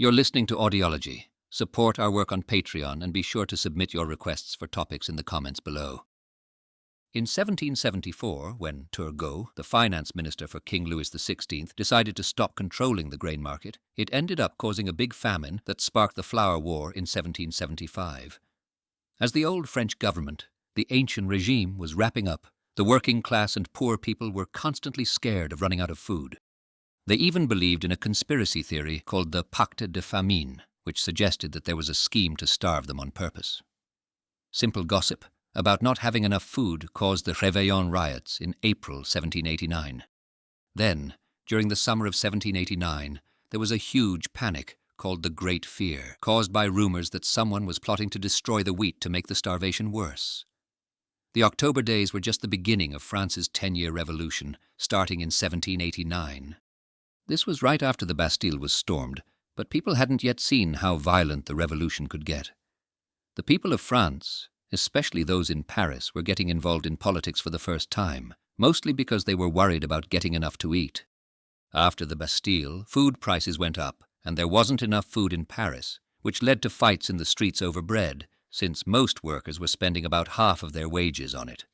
You're listening to Audiology. Support our work on Patreon and be sure to submit your requests for topics in the comments below. In 1774, when Turgot, the finance minister for King Louis XVI, decided to stop controlling the grain market, it ended up causing a big famine that sparked the Flour War in 1775. As the old French government, the ancient regime, was wrapping up, the working class and poor people were constantly scared of running out of food. They even believed in a conspiracy theory called the pacte de famine, which suggested that there was a scheme to starve them on purpose. Simple gossip about not having enough food caused the Réveillon riots in April 1789. Then, during the summer of 1789, there was a huge panic called the Great Fear, caused by rumors that someone was plotting to destroy the wheat to make the starvation worse. The October days were just the beginning of France's 10-year revolution, starting in 1789. This was right after the Bastille was stormed, but people hadn't yet seen how violent the revolution could get. The people of France, especially those in Paris, were getting involved in politics for the first time, mostly because they were worried about getting enough to eat. After the Bastille, food prices went up, and there wasn't enough food in Paris, which led to fights in the streets over bread, since most workers were spending about half of their wages on it.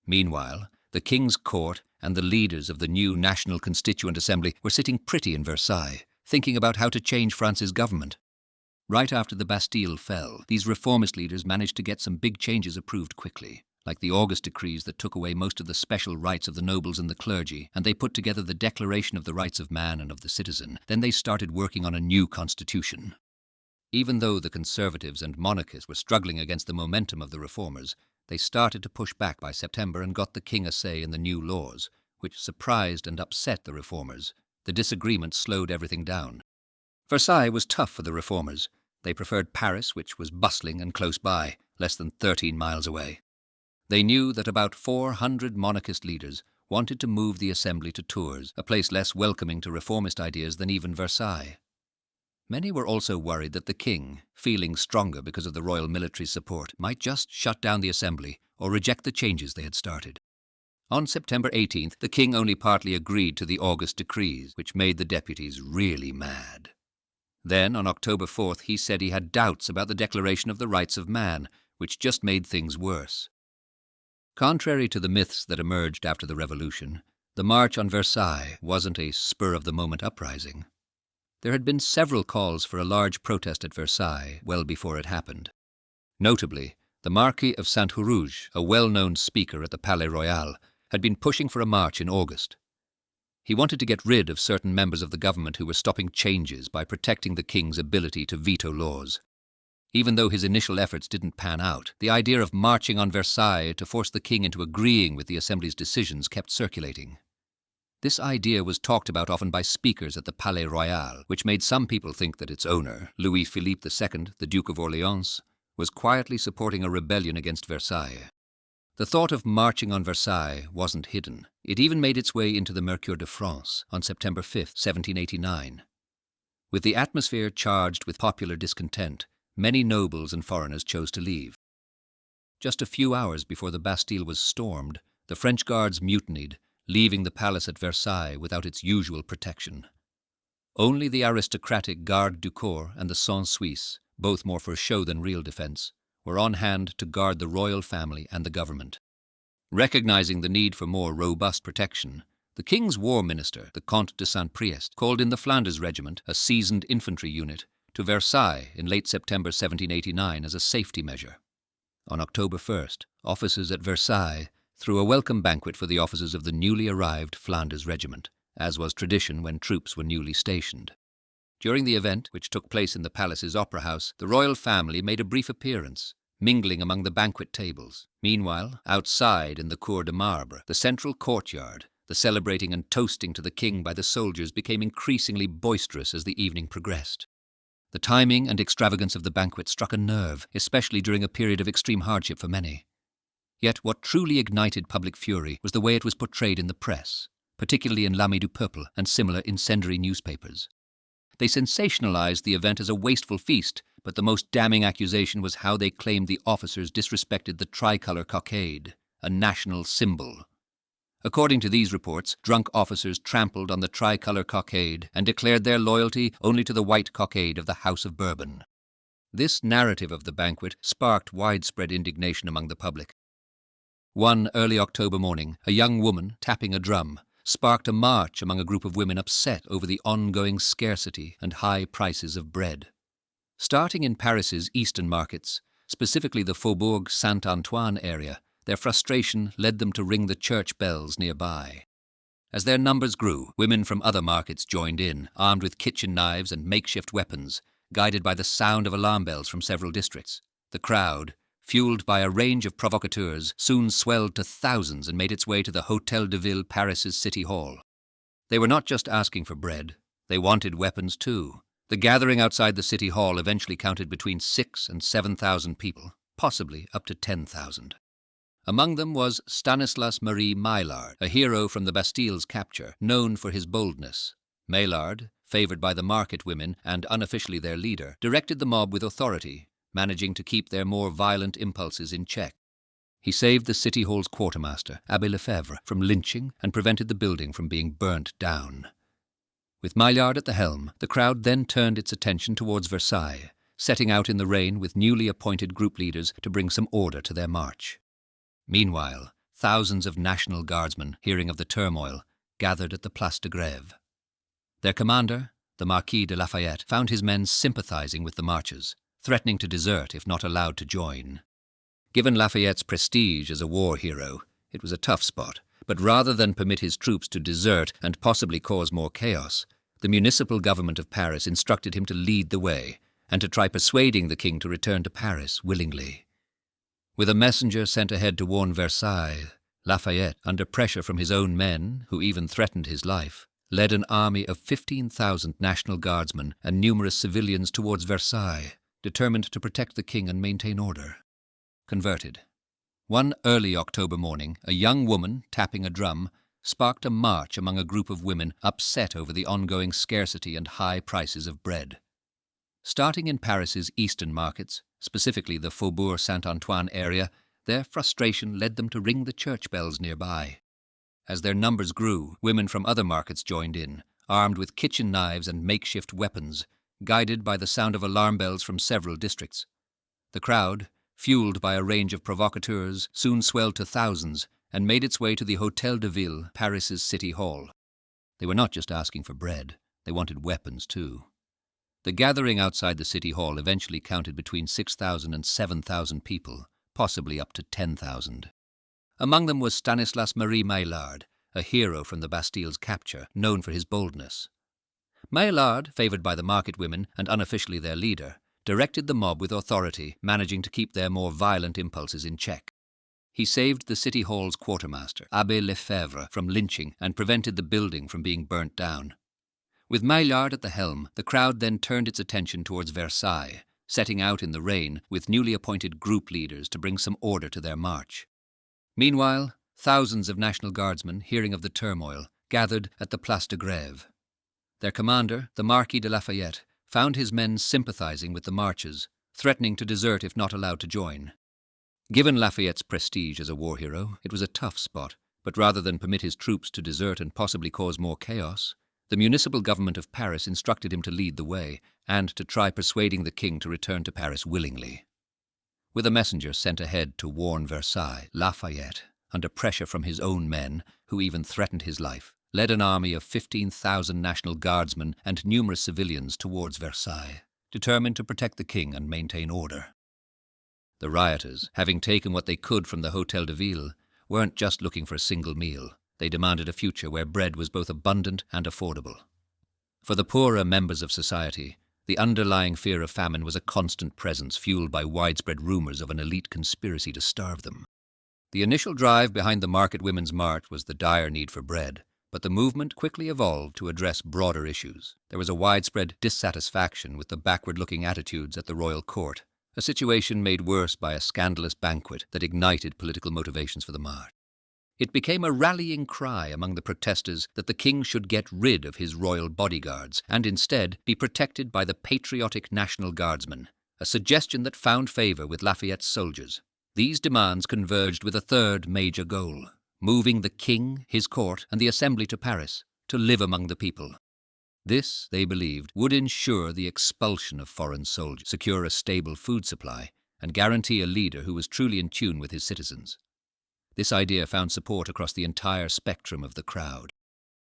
Meanwhile, the King's court and the leaders of the new National Constituent Assembly were sitting pretty in Versailles, thinking about how to change France's government. Right after the Bastille fell, these reformist leaders managed to get some big changes approved quickly, like the August decrees that took away most of the special rights of the nobles and the clergy, and they put together the Declaration of the Rights of Man and of the Citizen. Then they started working on a new constitution. Even though the conservatives and monarchists were struggling against the momentum of the reformers, they started to push back by September and got the king a say in the new laws, which surprised and upset the reformers. The disagreement slowed everything down. Versailles was tough for the reformers. They preferred Paris, which was bustling and close by, less than 13 miles away. They knew that about 400 monarchist leaders wanted to move the assembly to Tours, a place less welcoming to reformist ideas than even Versailles. Many were also worried that the king, feeling stronger because of the royal military support, might just shut down the assembly or reject the changes they had started. On September 18th, the king only partly agreed to the August decrees, which made the deputies really mad. Then, on October 4th, he said he had doubts about the Declaration of the Rights of Man, which just made things worse. Contrary to the myths that emerged after the revolution, the March on Versailles wasn't a spur-of-the-moment uprising. There had been several calls for a large protest at Versailles well before it happened. Notably, the Marquis of Saint-Huruge, a well-known speaker at the Palais Royal, had been pushing for a march in August. He wanted to get rid of certain members of the government who were stopping changes by protecting the king's ability to veto laws. Even though his initial efforts didn't pan out, the idea of marching on Versailles to force the king into agreeing with the Assembly's decisions kept circulating. This idea was talked about often by speakers at the Palais Royal, which made some people think that its owner, Louis-Philippe II, the Duke of Orleans, was quietly supporting a rebellion against Versailles. The thought of marching on Versailles wasn't hidden. It even made its way into the Mercure de France on September 5, 1789. With the atmosphere charged with popular discontent, many nobles and foreigners chose to leave. Just a few hours before the Bastille was stormed, the French guards mutinied, leaving the palace at Versailles without its usual protection. Only the aristocratic Garde du Corps and the Sang Suisse, both more for show than real defense, were on hand to guard the royal family and the government. Recognizing the need for more robust protection, the king's war minister, the Comte de Saint-Priest, called in the Flanders Regiment, a seasoned infantry unit, to Versailles in late September 1789 as a safety measure. On October 1st, officers at Versailles threw a welcome banquet for the officers of the newly arrived Flanders Regiment, as was tradition when troops were newly stationed. During the event, which took place in the palace's opera house, the royal family made a brief appearance, mingling among the banquet tables. Meanwhile, outside in the Cour de Marbre, the central courtyard, the celebrating and toasting to the king by the soldiers became increasingly boisterous as the evening progressed. The timing and extravagance of the banquet struck a nerve, especially during a period of extreme hardship for many. Yet what truly ignited public fury was the way it was portrayed in the press, particularly in L'Ami du Peuple and similar incendiary newspapers. They sensationalized the event as a wasteful feast, but the most damning accusation was how they claimed the officers disrespected the tricolour cockade, a national symbol. According to these reports, drunk officers trampled on the tricolour cockade and declared their loyalty only to the white cockade of the House of Bourbon. This narrative of the banquet sparked widespread indignation among the public. One early October morning, a young woman, tapping a drum, sparked a march among a group of women upset over the ongoing scarcity and high prices of bread. Starting in Paris's eastern markets, specifically the Faubourg Saint-Antoine area, their frustration led them to ring the church bells nearby. As their numbers grew, women from other markets joined in, armed with kitchen knives and makeshift weapons, guided by the sound of alarm bells from several districts. The crowd, fueled by a range of provocateurs, soon swelled to thousands and made its way to the Hôtel de Ville, Paris's city hall. They were not just asking for bread, they wanted weapons too. The gathering outside the city hall eventually counted between 6,000 and 7,000 people, possibly up to 10,000. Among them was Stanislas-Marie Maillard, a hero from the Bastille's capture, known for his boldness. Maillard, favoured by the market women and unofficially their leader, directed the mob with authority, managing to keep their more violent impulses in check. He saved the city hall's quartermaster, Abbé Lefebvre, from lynching and prevented the building from being burnt down. With Maillard at the helm, the crowd then turned its attention towards Versailles, setting out in the rain with newly appointed group leaders to bring some order to their march. Meanwhile, thousands of National Guardsmen, hearing of the turmoil, gathered at the Place de Grève. Their commander, the Marquis de Lafayette, found his men sympathizing with the marchers, threatening to desert if not allowed to join. Given Lafayette's prestige as a war hero, it was a tough spot, but rather than permit his troops to desert and possibly cause more chaos, the municipal government of Paris instructed him to lead the way and to try persuading the king to return to Paris willingly. With a messenger sent ahead to warn Versailles, Lafayette, under pressure from his own men, who even threatened his life, led an army of 15,000 National Guardsmen and numerous civilians towards Versailles, determined to protect the king and maintain order. Converted. One early October morning, a young woman, tapping a drum, sparked a march among a group of women upset over the ongoing scarcity and high prices of bread. Starting in Paris's eastern markets, specifically the Faubourg Saint-Antoine area, their frustration led them to ring the church bells nearby. As their numbers grew, women from other markets joined in, armed with kitchen knives and makeshift weapons, guided by the sound of alarm bells from several districts. The crowd, fueled by a range of provocateurs, soon swelled to thousands and made its way to the Hôtel de Ville, Paris's city hall. They were not just asking for bread, they wanted weapons too. The gathering outside the city hall eventually counted between 6,000 and 7,000 people, possibly up to 10,000. Among them was Stanislas-Marie Maillard, a hero from the Bastille's capture, known for his boldness. Maillard, favoured by the market women and unofficially their leader, directed the mob with authority, managing to keep their more violent impulses in check. He saved the city hall's quartermaster, Abbé Lefebvre, from lynching and prevented the building from being burnt down. With Maillard at the helm, the crowd then turned its attention towards Versailles, setting out in the rain with newly appointed group leaders to bring some order to their march. Meanwhile, thousands of National Guardsmen, hearing of the turmoil, gathered at the Place de Grève. Their commander, the Marquis de Lafayette, found his men sympathizing with the marchers, threatening to desert if not allowed to join. Given Lafayette's prestige as a war hero, it was a tough spot, but rather than permit his troops to desert and possibly cause more chaos, the municipal government of Paris instructed him to lead the way and to try persuading the king to return to Paris willingly. With a messenger sent ahead to warn Versailles, Lafayette, under pressure from his own men, who even threatened his life, led an army of 15,000 National Guardsmen and numerous civilians towards Versailles, determined to protect the king and maintain order. The rioters, having taken what they could from the Hôtel de Ville, weren't just looking for a single meal. They demanded a future where bread was both abundant and affordable. For the poorer members of society, the underlying fear of famine was a constant presence fueled by widespread rumors of an elite conspiracy to starve them. The initial drive behind the market women's march was the dire need for bread, but the movement quickly evolved to address broader issues. There was a widespread dissatisfaction with the backward-looking attitudes at the royal court, a situation made worse by a scandalous banquet that ignited political motivations for the march. It became a rallying cry among the protesters that the king should get rid of his royal bodyguards and instead be protected by the patriotic National Guardsmen, a suggestion that found favour with Lafayette's soldiers. These demands converged with a third major goal: moving the king, his court, and the assembly to Paris to live among the people. This, they believed, would ensure the expulsion of foreign soldiers, secure a stable food supply, and guarantee a leader who was truly in tune with his citizens. This idea found support across the entire spectrum of the crowd.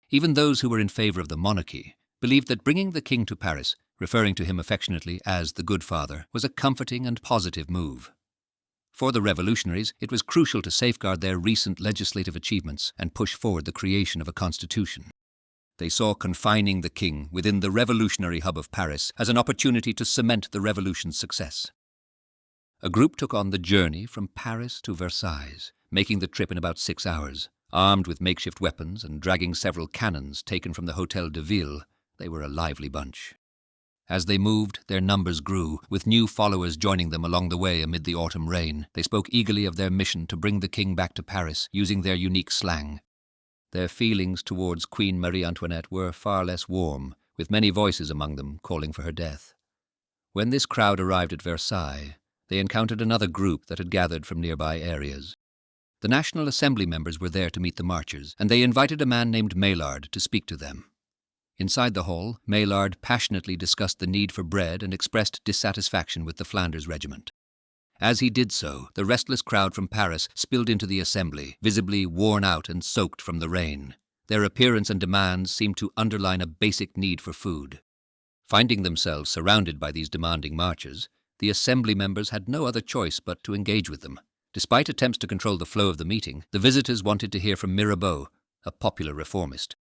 Even those who were in favor of the monarchy believed that bringing the king to Paris, referring to him affectionately as the Good Father, was a comforting and positive move. For the revolutionaries, it was crucial to safeguard their recent legislative achievements and push forward the creation of a constitution. They saw confining the king within the revolutionary hub of Paris as an opportunity to cement the revolution's success. A group took on the journey from Paris to Versailles, making the trip in about 6 hours. Armed with makeshift weapons and dragging several cannons taken from the Hôtel de Ville, they were a lively bunch. As they moved, their numbers grew, with new followers joining them along the way amid the autumn rain. They spoke eagerly of their mission to bring the king back to Paris, using their unique slang. Their feelings towards Queen Marie Antoinette were far less warm, with many voices among them calling for her death. When this crowd arrived at Versailles, they encountered another group that had gathered from nearby areas. The National Assembly members were there to meet the marchers, and they invited a man named Maillard to speak to them. Inside the hall, Maillard passionately discussed the need for bread and expressed dissatisfaction with the Flanders regiment. As he did so, the restless crowd from Paris spilled into the assembly, visibly worn out and soaked from the rain. Their appearance and demands seemed to underline a basic need for food. Finding themselves surrounded by these demanding marchers, the assembly members had no other choice but to engage with them. Despite attempts to control the flow of the meeting, the visitors wanted to hear from Mirabeau, a popular reformist.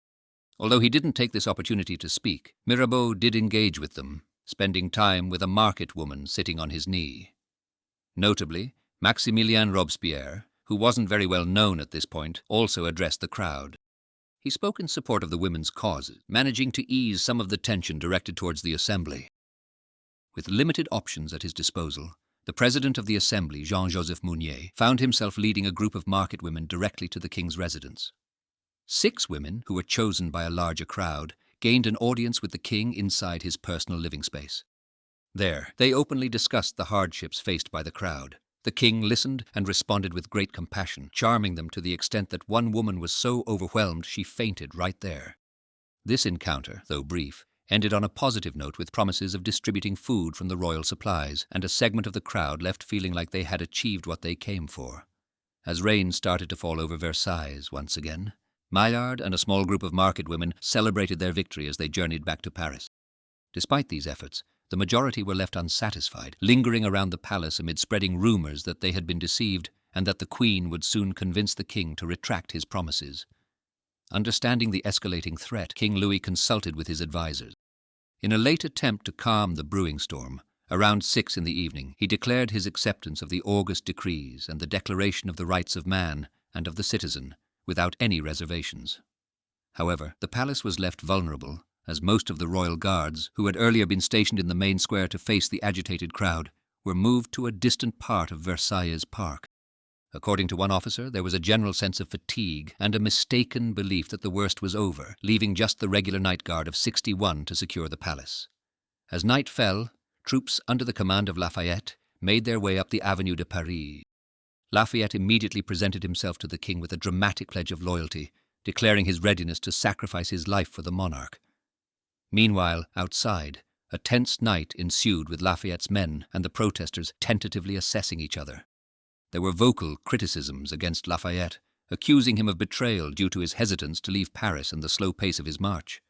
Although he didn't take this opportunity to speak, Mirabeau did engage with them, spending time with a market woman sitting on his knee. Notably, Maximilien Robespierre, who wasn't very well known at this point, also addressed the crowd. He spoke in support of the women's causes, managing to ease some of the tension directed towards the assembly. With limited options at his disposal, the president of the assembly, Jean-Joseph Mounier, found himself leading a group of market women directly to the king's residence. 6 women, who were chosen by a larger crowd, gained an audience with the king inside his personal living space. There, they openly discussed the hardships faced by the crowd. The king listened and responded with great compassion, charming them to the extent that one woman was so overwhelmed she fainted right there. This encounter, though brief, ended on a positive note with promises of distributing food from the royal supplies, and a segment of the crowd left feeling like they had achieved what they came for. As rain started to fall over Versailles once again, Maillard and a small group of market women celebrated their victory as they journeyed back to Paris. Despite these efforts, the majority were left unsatisfied, lingering around the palace amid spreading rumors that they had been deceived and that the queen would soon convince the king to retract his promises. Understanding the escalating threat, King Louis consulted with his advisors. In a late attempt to calm the brewing storm, around 6 in the evening, he declared his acceptance of the August decrees and the Declaration of the Rights of Man and of the Citizen, without any reservations. However, the palace was left vulnerable, as most of the royal guards, who had earlier been stationed in the main square to face the agitated crowd, were moved to a distant part of Versailles Park. According to one officer, there was a general sense of fatigue and a mistaken belief that the worst was over, leaving just the regular night guard of 61 to secure the palace. As night fell, troops under the command of Lafayette made their way up the Avenue de Paris. Lafayette immediately presented himself to the king with a dramatic pledge of loyalty, declaring his readiness to sacrifice his life for the monarch. Meanwhile, outside, a tense night ensued with Lafayette's men and the protesters tentatively assessing each other. There were vocal criticisms against Lafayette, accusing him of betrayal due to his hesitance to leave Paris and the slow pace of his march.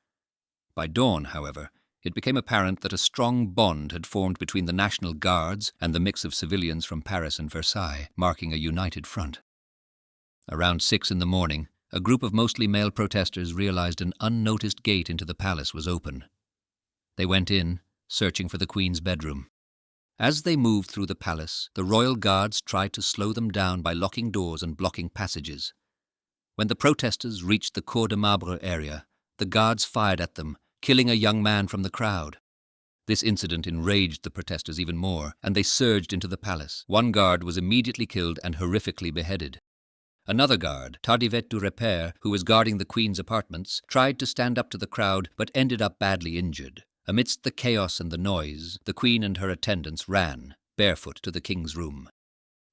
By dawn, however, it became apparent that a strong bond had formed between the National Guards and the mix of civilians from Paris and Versailles, marking a united front. Around 6 in the morning, a group of mostly male protesters realized an unnoticed gate into the palace was open. They went in, searching for the Queen's bedroom. As they moved through the palace, the royal guards tried to slow them down by locking doors and blocking passages. When the protesters reached the Cour de Marbre area, the guards fired at them, killing a young man from the crowd. This incident enraged the protesters even more, and they surged into the palace. One guard was immediately killed and horrifically beheaded. Another guard, Tardivet du Repaire, who was guarding the Queen's apartments, tried to stand up to the crowd but ended up badly injured. Amidst the chaos and the noise, the Queen and her attendants ran, barefoot, to the King's room.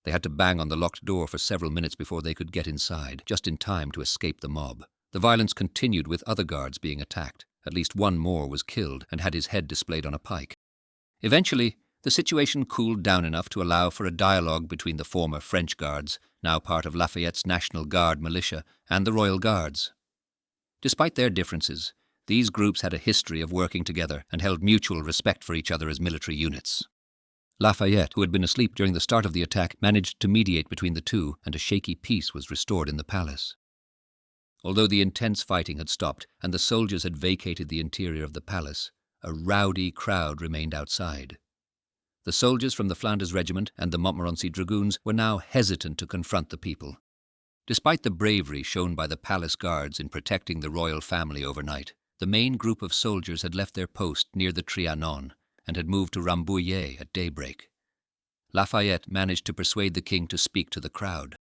They had to bang on the locked door for several minutes before they could get inside, just in time to escape the mob. The violence continued with other guards being attacked. At least one more was killed and had his head displayed on a pike. Eventually, the situation cooled down enough to allow for a dialogue between the former French guards, now part of Lafayette's National Guard militia, and the Royal Guards. Despite their differences, these groups had a history of working together and held mutual respect for each other as military units. Lafayette, who had been asleep during the start of the attack, managed to mediate between the two, and a shaky peace was restored in the palace. Although the intense fighting had stopped and the soldiers had vacated the interior of the palace, a rowdy crowd remained outside. The soldiers from the Flanders Regiment and the Montmorency Dragoons were now hesitant to confront the people. Despite the bravery shown by the palace guards in protecting the royal family overnight, the main group of soldiers had left their post near the Trianon and had moved to Rambouillet at daybreak. Lafayette managed to persuade the king to speak to the crowd.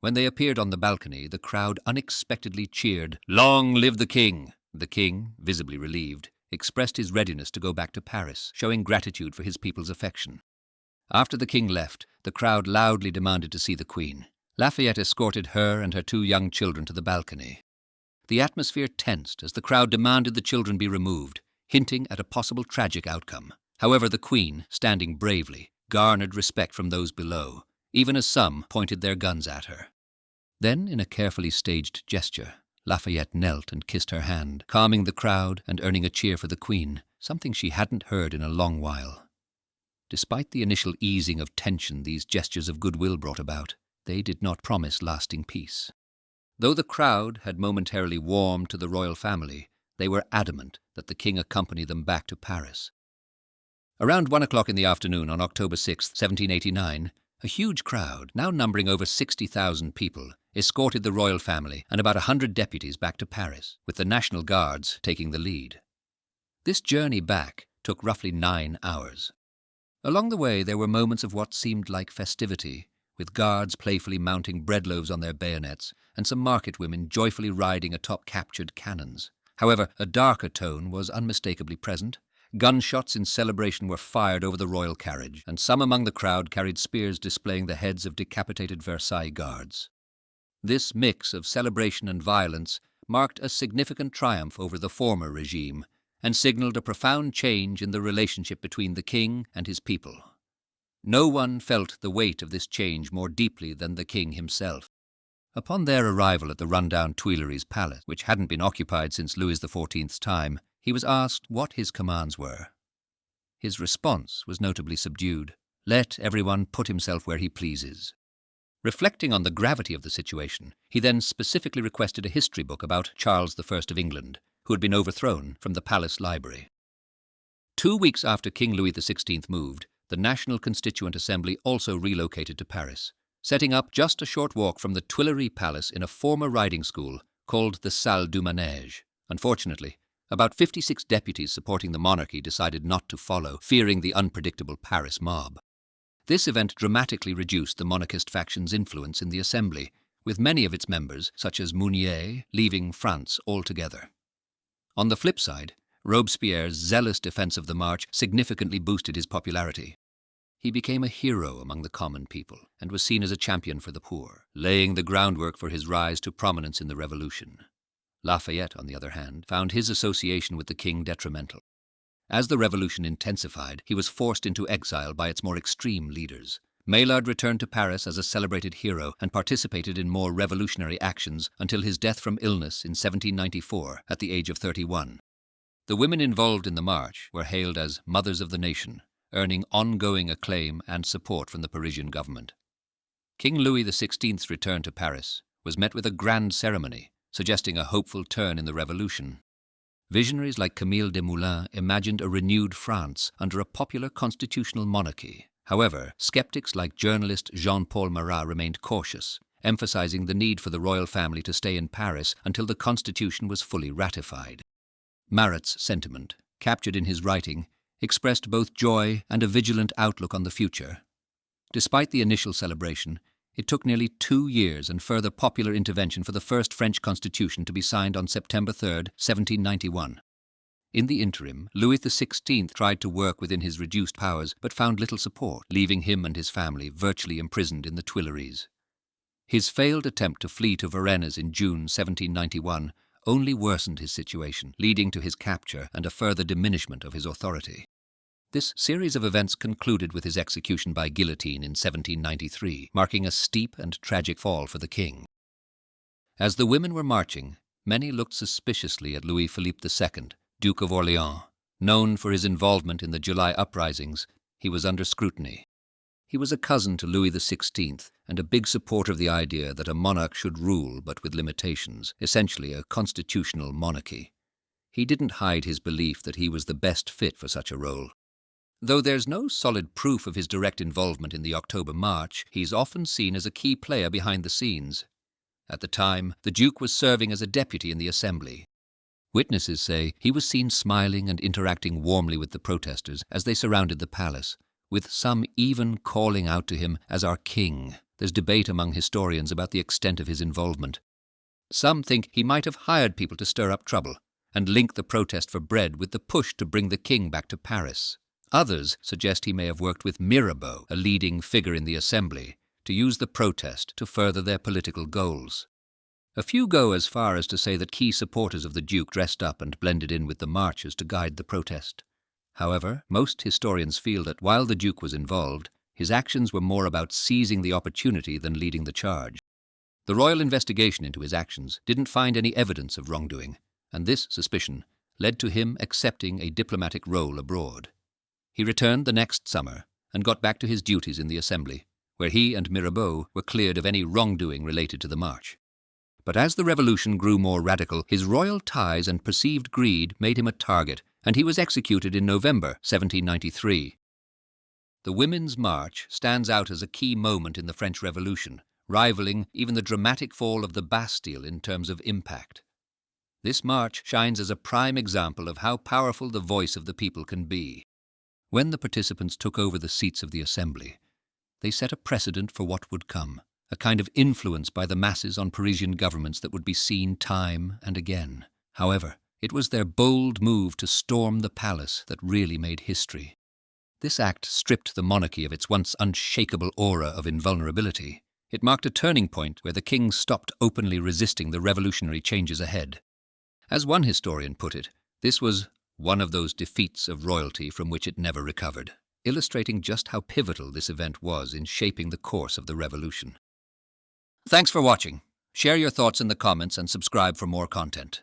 When they appeared on the balcony, the crowd unexpectedly cheered, "Long live the king!" The king, visibly relieved, expressed his readiness to go back to Paris, showing gratitude for his people's affection. After the king left, the crowd loudly demanded to see the queen. Lafayette escorted her and her 2 young children to the balcony. The atmosphere tensed as the crowd demanded the children be removed, hinting at a possible tragic outcome. However, the queen, standing bravely, garnered respect from those below, even as some pointed their guns at her. Then, in a carefully staged gesture, Lafayette knelt and kissed her hand, calming the crowd and earning a cheer for the queen, something she hadn't heard in a long while. Despite the initial easing of tension these gestures of goodwill brought about, they did not promise lasting peace. Though the crowd had momentarily warmed to the royal family, they were adamant that the king accompany them back to Paris. Around 1 o'clock in the afternoon on October 6, 1789, a huge crowd, now numbering over 60,000 people, escorted the royal family and about 100 deputies back to Paris, with the National Guards taking the lead. This journey back took roughly 9 hours. Along the way there were moments of what seemed like festivity, with guards playfully mounting bread loaves on their bayonets and some market women joyfully riding atop captured cannons. However, a darker tone was unmistakably present. Gunshots in celebration were fired over the royal carriage, and some among the crowd carried spears displaying the heads of decapitated Versailles guards. This mix of celebration and violence marked a significant triumph over the former regime and signaled a profound change in the relationship between the king and his people. No one felt the weight of this change more deeply than the king himself. Upon their arrival at the rundown Tuileries Palace, which hadn't been occupied since Louis XIV's time, he was asked what his commands were. His response was notably subdued. "Let everyone put himself where he pleases." Reflecting on the gravity of the situation, he then specifically requested a history book about Charles I of England, who had been overthrown, from the palace library. 2 weeks after King Louis XVI moved, the National Constituent Assembly also relocated to Paris, setting up just a short walk from the Tuileries Palace in a former riding school called the Salle du Manège. Unfortunately, about 56 deputies supporting the monarchy decided not to follow, fearing the unpredictable Paris mob. This event dramatically reduced the monarchist faction's influence in the assembly, with many of its members, such as Mounier, leaving France altogether. On the flip side, Robespierre's zealous defense of the march significantly boosted his popularity. He became a hero among the common people and was seen as a champion for the poor, laying the groundwork for his rise to prominence in the revolution. Lafayette, on the other hand, found his association with the king detrimental. As the revolution intensified, he was forced into exile by its more extreme leaders. Maillard returned to Paris as a celebrated hero and participated in more revolutionary actions until his death from illness in 1794 at the age of 31. The women involved in the march were hailed as mothers of the nation, earning ongoing acclaim and support from the Parisian government. King Louis XVI's return to Paris was met with a grand ceremony, suggesting a hopeful turn in the revolution. Visionaries like Camille Desmoulins imagined a renewed France under a popular constitutional monarchy. However, skeptics like journalist Jean-Paul Marat remained cautious, emphasizing the need for the royal family to stay in Paris until the constitution was fully ratified. Marat's sentiment, captured in his writing, expressed both joy and a vigilant outlook on the future. Despite the initial celebration, it took nearly 2 years and further popular intervention for the first French constitution to be signed on September 3, 1791. In the interim, Louis XVI tried to work within his reduced powers but found little support, leaving him and his family virtually imprisoned in the Tuileries. His failed attempt to flee to Varennes in June 1791 only worsened his situation, leading to his capture and a further diminishment of his authority. This series of events concluded with his execution by guillotine in 1793, marking a steep and tragic fall for the king. As the women were marching, many looked suspiciously at Louis Philippe II, Duke of Orléans. Known for his involvement in the July uprisings, he was under scrutiny. He was a cousin to Louis XVI and a big supporter of the idea that a monarch should rule but with limitations, essentially a constitutional monarchy. He didn't hide his belief that he was the best fit for such a role. Though there's no solid proof of his direct involvement in the October March, he's often seen as a key player behind the scenes. At the time, the Duke was serving as a deputy in the Assembly. Witnesses say he was seen smiling and interacting warmly with the protesters as they surrounded the palace, with some even calling out to him as our king. There's debate among historians about the extent of his involvement. Some think he might have hired people to stir up trouble and link the protest for bread with the push to bring the king back to Paris. Others suggest he may have worked with Mirabeau, a leading figure in the Assembly, to use the protest to further their political goals. A few go as far as to say that key supporters of the Duke dressed up and blended in with the marchers to guide the protest. However, most historians feel that while the Duke was involved, his actions were more about seizing the opportunity than leading the charge. The royal investigation into his actions didn't find any evidence of wrongdoing, and this suspicion led to him accepting a diplomatic role abroad. He returned the next summer and got back to his duties in the Assembly, where he and Mirabeau were cleared of any wrongdoing related to the march. But as the revolution grew more radical, his royal ties and perceived greed made him a target, and he was executed in November 1793. The Women's March stands out as a key moment in the French Revolution, rivaling even the dramatic fall of the Bastille in terms of impact. This march shines as a prime example of how powerful the voice of the people can be. When the participants took over the seats of the Assembly, they set a precedent for what would come, a kind of influence by the masses on Parisian governments that would be seen time and again. However, it was their bold move to storm the palace that really made history. This act stripped the monarchy of its once unshakable aura of invulnerability. It marked a turning point where the king stopped openly resisting the revolutionary changes ahead. As one historian put it, this was one of those defeats of royalty from which it never recovered, illustrating just how pivotal this event was in shaping the course of the revolution. Thanks for watching. Share your thoughts in the comments and subscribe for more content.